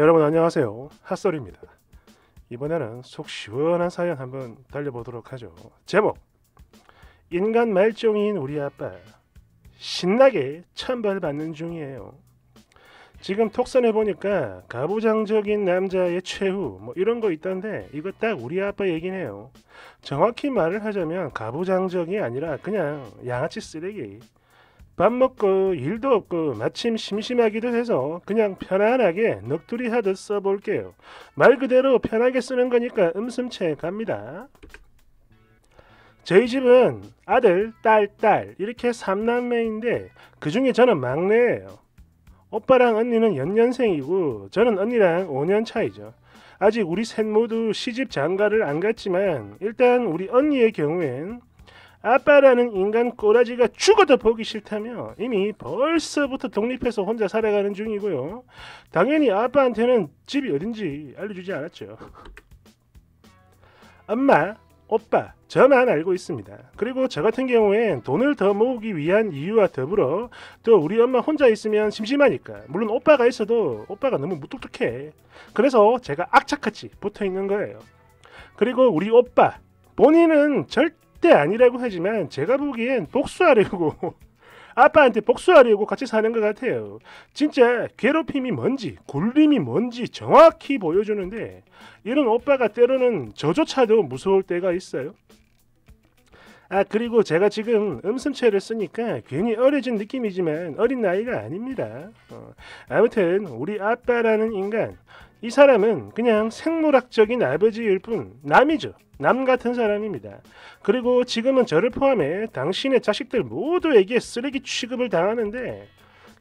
여러분 안녕하세요. 핫소리입니다. 이번에는 속 시원한 사연 한번 달려보도록 하죠. 제목: 인간 말종인 우리 아빠 신나게 천벌받는 중이에요. 지금 톡선에 보니까 가부장적인 남자의 최후 뭐 이런 거 있던데 이거 딱 우리 아빠 얘기네요. 정확히 말을 하자면 가부장적이 아니라 그냥 양아치 쓰레기. 밥 먹고 일도 없고 마침 심심하기도 해서 그냥 편안하게 넋두리 하듯 써볼게요. 말 그대로 편하게 쓰는 거니까 음슴체 갑니다. 저희 집은 아들, 딸 이렇게 3남매인데 그중에 저는 막내예요. 오빠랑 언니는 연년생이고 저는 언니랑 5년 차이죠. 아직 우리 셋 모두 시집 장가를 안 갔지만 일단 우리 언니의 경우엔 아빠라는 인간 꼬라지가 죽어도 보기 싫다며 이미 벌써부터 독립해서 혼자 살아가는 중이고요. 당연히 아빠한테는 집이 어딘지 알려주지 않았죠. 엄마, 오빠, 저만 알고 있습니다. 그리고 저 같은 경우엔 돈을 더 모으기 위한 이유와 더불어 또 우리 엄마 혼자 있으면 심심하니까, 물론 오빠가 있어도 오빠가 너무 무뚝뚝해. 그래서 제가 악착같이 붙어있는 거예요. 그리고 우리 오빠 본인은 절대 아니라고 하지만 제가 보기엔 복수하려고 아빠한테 복수하려고 같이 사는 것 같아요. 진짜 괴롭힘이 뭔지 굴림이 뭔지 정확히 보여주는데 이런 오빠가 때로는 저조차도 무서울 때가 있어요. 그리고 제가 지금 음슴체를 쓰니까 괜히 어려진 느낌이지만 어린 나이가 아닙니다. 아무튼 우리 아빠라는 인간, 이 사람은 그냥 생물학적인 아버지일 뿐 남이죠. 남 같은 사람입니다. 그리고 지금은 저를 포함해 당신의 자식들 모두에게 쓰레기 취급을 당하는데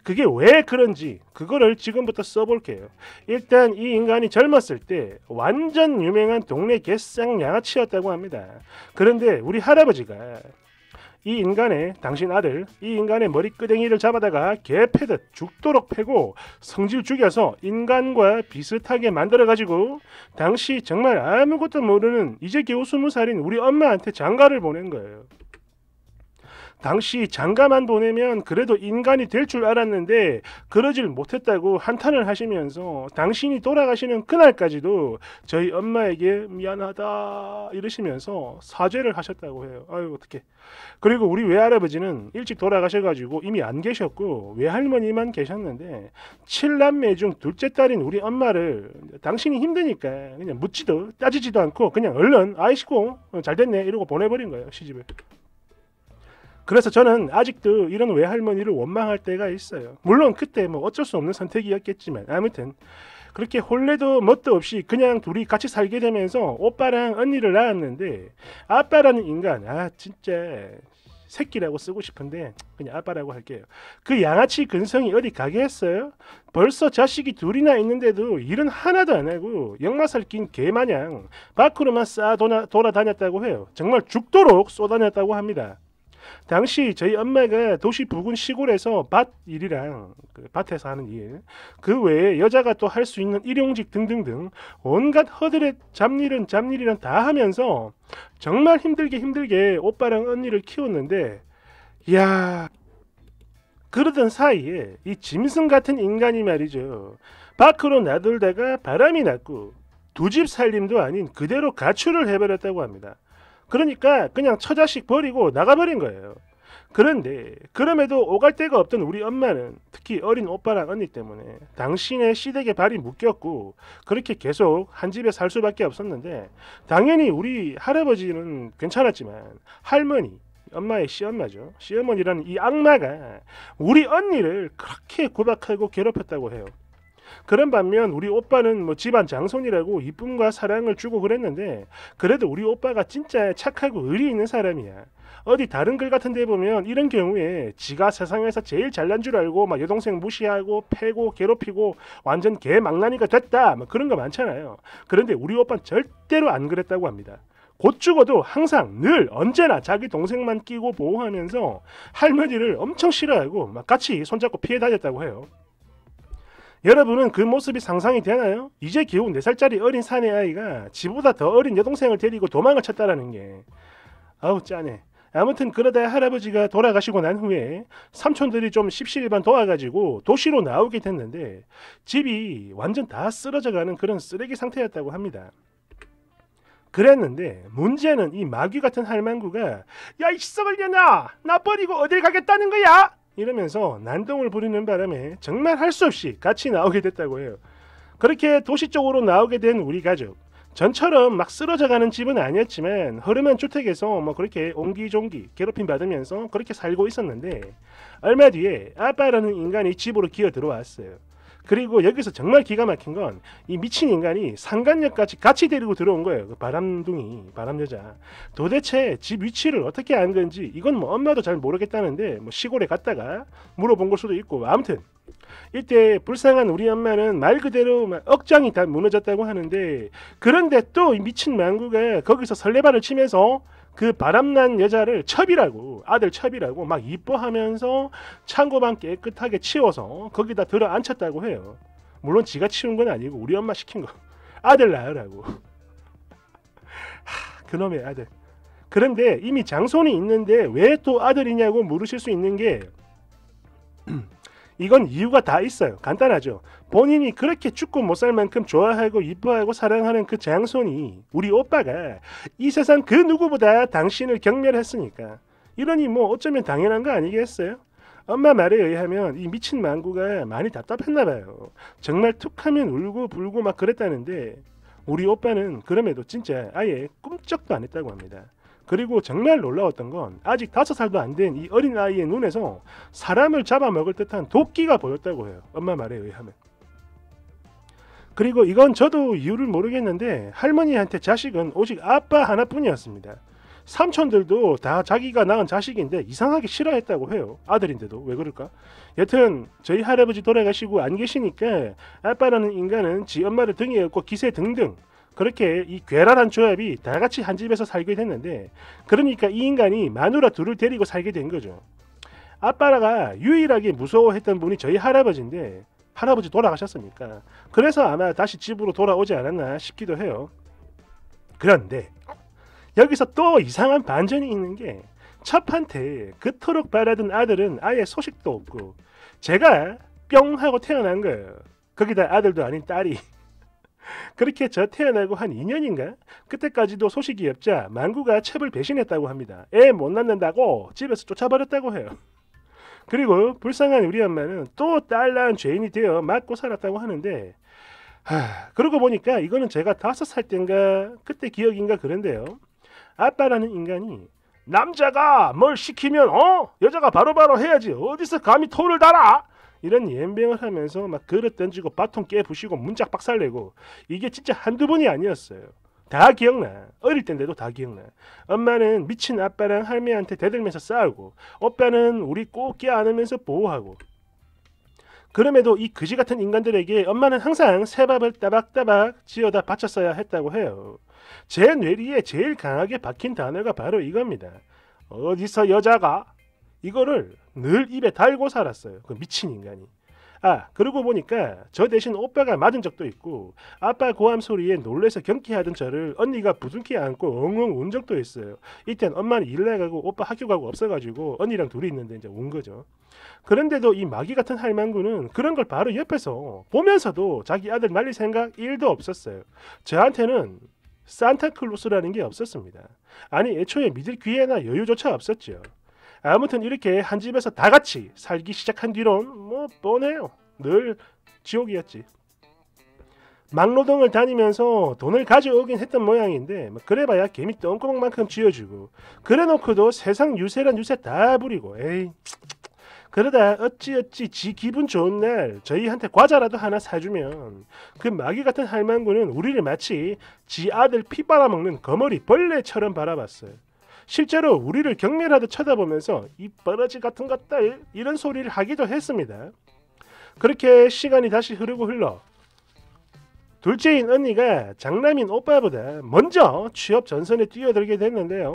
그게 왜 그런지 그거를 지금부터 써볼게요. 일단 이 인간이 젊었을 때 완전 유명한 동네 개쌍 양아치였다고 합니다. 그런데 우리 할아버지가 이 인간의, 당신 아들, 이 인간의 머리끄댕이를 잡아다가 개 패듯 죽도록 패고 성질 죽여서 인간과 비슷하게 만들어가지고 당시 정말 아무것도 모르는 이제 겨우 20살인 우리 엄마한테 장가를 보낸 거예요. 당시 장가만 보내면 그래도 인간이 될 줄 알았는데 그러질 못했다고 한탄을 하시면서 당신이 돌아가시는 그날까지도 저희 엄마에게 미안하다 이러시면서 사죄를 하셨다고 해요. 아유 어떡해. 그리고 우리 외할아버지는 일찍 돌아가셔가지고 이미 안 계셨고 외할머니만 계셨는데 7남매 중 둘째 딸인 우리 엄마를 당신이 힘드니까 그냥 묻지도 따지지도 않고 그냥 얼른 아이시고 잘됐네 이러고 보내버린 거예요, 시집을. 그래서 저는 아직도 이런 외할머니를 원망할 때가 있어요. 물론 그때 뭐 어쩔 수 없는 선택이었겠지만 아무튼 그렇게 혼례도 뭣도 없이 그냥 둘이 같이 살게 되면서 오빠랑 언니를 낳았는데 아빠라는 인간, 진짜 새끼라고 쓰고 싶은데 그냥 아빠라고 할게요. 그 양아치 근성이 어디 가게 했어요? 벌써 자식이 둘이나 있는데도 일은 하나도 안 하고 역마살 낀 개마냥 밖으로만 돌아다녔다고 해요. 정말 죽도록 쏘다녔다고 합니다. 당시 저희 엄마가 도시 부근 시골에서 밭 일이랑 밭에서 하는 일, 그 외에 여자가 또 할 수 있는 일용직 등등등 온갖 허들의 잡일이란 다 하면서 정말 힘들게 오빠랑 언니를 키웠는데, 이야, 그러던 사이에 이 짐승 같은 인간이 말이죠, 밖으로 나돌다가 바람이 났고 두 집 살림도 아닌 그대로 가출을 해버렸다고 합니다. 그러니까 그냥 처자식 버리고 나가버린 거예요. 그런데 그럼에도 오갈 데가 없던 우리 엄마는 특히 어린 오빠랑 언니 때문에 당신의 시댁에 발이 묶였고 그렇게 계속 한 집에 살 수밖에 없었는데, 당연히 우리 할아버지는 괜찮았지만 할머니, 엄마의 시엄마죠, 시어머니라는 이 악마가 우리 언니를 그렇게 구박하고 괴롭혔다고 해요. 그런 반면 우리 오빠는 뭐 집안 장손이라고 이쁨과 사랑을 주고 그랬는데 그래도 우리 오빠가 진짜 착하고 의리 있는 사람이야. 어디 다른 글 같은 데 보면 이런 경우에 지가 세상에서 제일 잘난 줄 알고 막 여동생 무시하고 패고 괴롭히고 완전 개망나니가 됐다 막 그런 거 많잖아요. 그런데 우리 오빠는 절대로 안 그랬다고 합니다. 곧 죽어도 항상 늘 언제나 자기 동생만 끼고 보호하면서 할머니를 엄청 싫어하고 막 같이 손잡고 피해 다녔다고 해요. 여러분은 그 모습이 상상이 되나요? 이제 겨우 4살짜리 어린 사내 아이가 지보다 더 어린 여동생을 데리고 도망을 쳤다라는 게 아우 짠해. 아무튼 그러다 할아버지가 돌아가시고 난 후에 삼촌들이 좀 십시일반 도와가지고 도시로 나오게 됐는데 집이 완전 다 쓰러져가는 그런 쓰레기 상태였다고 합니다. 그랬는데 문제는 이 마귀 같은 할망구가 야 이 썩을려나 나 버리고 어딜 가겠다는 거야 이러면서 난동을 부리는 바람에 정말 할 수 없이 같이 나오게 됐다고 해요. 그렇게 도시 쪽으로 나오게 된 우리 가족, 전처럼 막 쓰러져가는 집은 아니었지만 허름한 주택에서 뭐 그렇게 옹기종기 괴롭힘 받으면서 그렇게 살고 있었는데 얼마 뒤에 아빠라는 인간이 집으로 기어 들어왔어요. 그리고 여기서 정말 기가 막힌 건 이 미친 인간이 상간녀까지 같이 데리고 들어온 거예요. 그 바람둥이, 바람여자. 도대체 집 위치를 어떻게 안 건지 이건 뭐 엄마도 잘 모르겠다는데 뭐 시골에 갔다가 물어본 걸 수도 있고 아무튼 이때 불쌍한 우리 엄마는 말 그대로 막 억장이 다 무너졌다고 하는데 그런데 또 이 미친 망구가 거기서 설레발을 치면서 그 바람난 여자를 첩이라고 아들 첩이라고 막 이뻐하면서 창고방 깨끗하게 치워서 거기다 들어 앉혔다고 해요. 물론 지가 치운 건 아니고 우리 엄마 시킨 거. 아들 낳으라고. 그놈의 아들. 그런데 이미 장손이 있는데 왜 또 아들이냐고 물으실 수 있는 게 이건 이유가 다 있어요. 간단하죠. 본인이 그렇게 죽고 못 살 만큼 좋아하고 이뻐하고 사랑하는 그 장손이 우리 오빠가 이 세상 그 누구보다 당신을 경멸했으니까 이러니 뭐 어쩌면 당연한 거 아니겠어요? 엄마 말에 의하면 이 미친 망구가 많이 답답했나 봐요. 정말 툭하면 울고 불고 막 그랬다는데 우리 오빠는 그럼에도 진짜 아예 꿈쩍도 안 했다고 합니다. 그리고 정말 놀라웠던 건 아직 5살도 안 된 이 어린 아이의 눈에서 사람을 잡아먹을 듯한 도끼가 보였다고 해요. 엄마 말에 의하면. 그리고 이건 저도 이유를 모르겠는데 할머니한테 자식은 오직 아빠 하나뿐이었습니다. 삼촌들도 다 자기가 낳은 자식인데 이상하게 싫어했다고 해요. 아들인데도 왜 그럴까? 여튼 저희 할아버지 돌아가시고 안 계시니까 아빠라는 인간은 지 엄마를 등에 업고 기세 등등 그렇게 이 괴랄한 조합이 다 같이 한 집에서 살게 됐는데 그러니까 이 인간이 마누라 둘을 데리고 살게 된 거죠. 아빠가 유일하게 무서워했던 분이 저희 할아버지인데 할아버지 돌아가셨으니까 그래서 아마 다시 집으로 돌아오지 않았나 싶기도 해요. 그런데 여기서 또 이상한 반전이 있는 게 첩한테 그토록 바라던 아들은 아예 소식도 없고 제가 뿅 하고 태어난 거예요. 거기다 아들도 아닌 딸이. 그렇게 저 태어나고 한 2년인가? 그때까지도 소식이 없자 망구가 첩을 배신했다고 합니다. 애 못 낳는다고 집에서 쫓아버렸다고 해요. 그리고 불쌍한 우리 엄마는 또 딸 낳은 죄인이 되어 맞고 살았다고 하는데 그러고 보니까 이거는 제가 5살 땐가 그때 기억인가 그런데요. 아빠라는 인간이 남자가 뭘 시키면 여자가 바로바로 해야지 어디서 감히 토를 달아 이런 연병을 하면서 막 그릇 던지고 바통 깨부시고 문짝 박살내고 이게 진짜 한두 번이 아니었어요. 다 기억나. 어릴 땐데도 다 기억나. 엄마는 미친 아빠랑 할매한테 대들면서 싸우고 오빠는 우리 꼭 껴안으면서 보호하고 그럼에도 이 그지 같은 인간들에게 엄마는 항상 새밥을 따박따박 지어다 바쳤어야 했다고 해요. 제 뇌리에 제일 강하게 박힌 단어가 바로 이겁니다. 어디서 여자가? 이거를 늘 입에 달고 살았어요. 그 미친 인간이. 그러고 보니까 저 대신 오빠가 맞은 적도 있고 아빠 고함 소리에 놀래서 경기하던 저를 언니가 부둥켜 안고 엉엉 운 적도 있어요. 이땐 엄마는 일 나가고 오빠 학교 가고 없어가지고 언니랑 둘이 있는데 이제 운 거죠. 그런데도 이 마귀 같은 할망구는 그런 걸 바로 옆에서 보면서도 자기 아들 말릴 생각 1도 없었어요. 저한테는 산타클로스라는 게 없었습니다. 아니 애초에 믿을 기회나 여유조차 없었죠. 아무튼 이렇게 한 집에서 다 같이 살기 시작한 뒤론 뭐 뻔해요. 늘 지옥이었지. 막노동을 다니면서 돈을 가져오긴 했던 모양인데 그래봐야 개미 똥구멍만큼 쥐어주고 그래놓고도 세상 유세란 유세 다 부리고 에이 그러다 어찌어찌 지 기분 좋은 날 저희한테 과자라도 하나 사주면 그 마귀 같은 할망구는 우리를 마치 지 아들 피 빨아먹는 거머리 벌레처럼 바라봤어요. 실제로 우리를 경멸하듯 쳐다보면서 이 버러지 같은 것들 이런 소리를 하기도 했습니다. 그렇게 시간이 다시 흐르고 흘러 둘째인 언니가 장남인 오빠보다 먼저 취업 전선에 뛰어들게 됐는데요.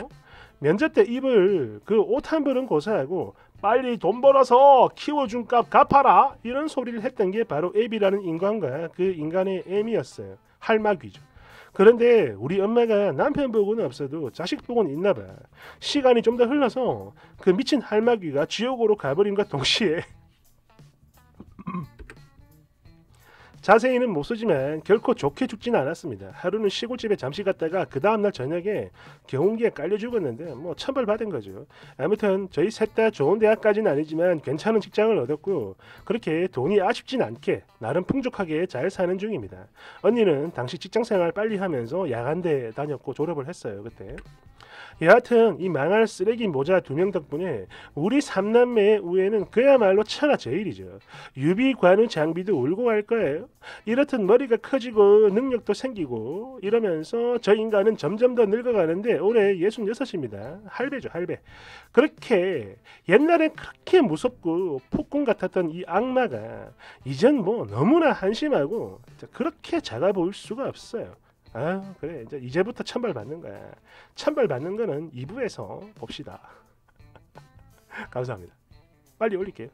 면접 때 입을 그 옷 한 벌은 고사하고 빨리 돈 벌어서 키워준 값 갚아라 이런 소리를 했던 게 바로 애비라는 인간과 그 인간의 애미였어요. 할마귀죠. 그런데 우리 엄마가 남편 보고는 없어도 자식 보고는 있나 봐. 시간이 좀 더 흘러서 그 미친 할마귀가 지옥으로 가버림과 동시에 자세히는 못 쓰지만 결코 좋게 죽지는 않았습니다. 하루는 시골집에 잠시 갔다가 그 다음날 저녁에 경운기에 깔려 죽었는데 뭐 천벌 받은 거죠. 아무튼 저희 셋 다 좋은 대학까지는 아니지만 괜찮은 직장을 얻었고 그렇게 돈이 아쉽진 않게 나름 풍족하게 잘 사는 중입니다. 언니는 당시 직장생활 빨리 하면서 야간대 다녔고 졸업을 했어요. 그때. 여하튼 이 망할 쓰레기 모자 2명 덕분에 우리 3남매의 우애는 그야말로 천하제일이죠. 유비관우 장비도 울고 갈 거예요. 이렇듯 머리가 커지고 능력도 생기고 이러면서 저 인간은 점점 더 늙어가는데 올해 66입니다. 할배죠, 할배. 그렇게 옛날엔 그렇게 무섭고 폭군 같았던 이 악마가 이젠 뭐 너무나 한심하고 그렇게 작아 보일 수가 없어요. 아 그래 이제부터 천벌 받는 거야. 천벌 받는 거는 2부에서 봅시다. 감사합니다. 빨리 올릴게요.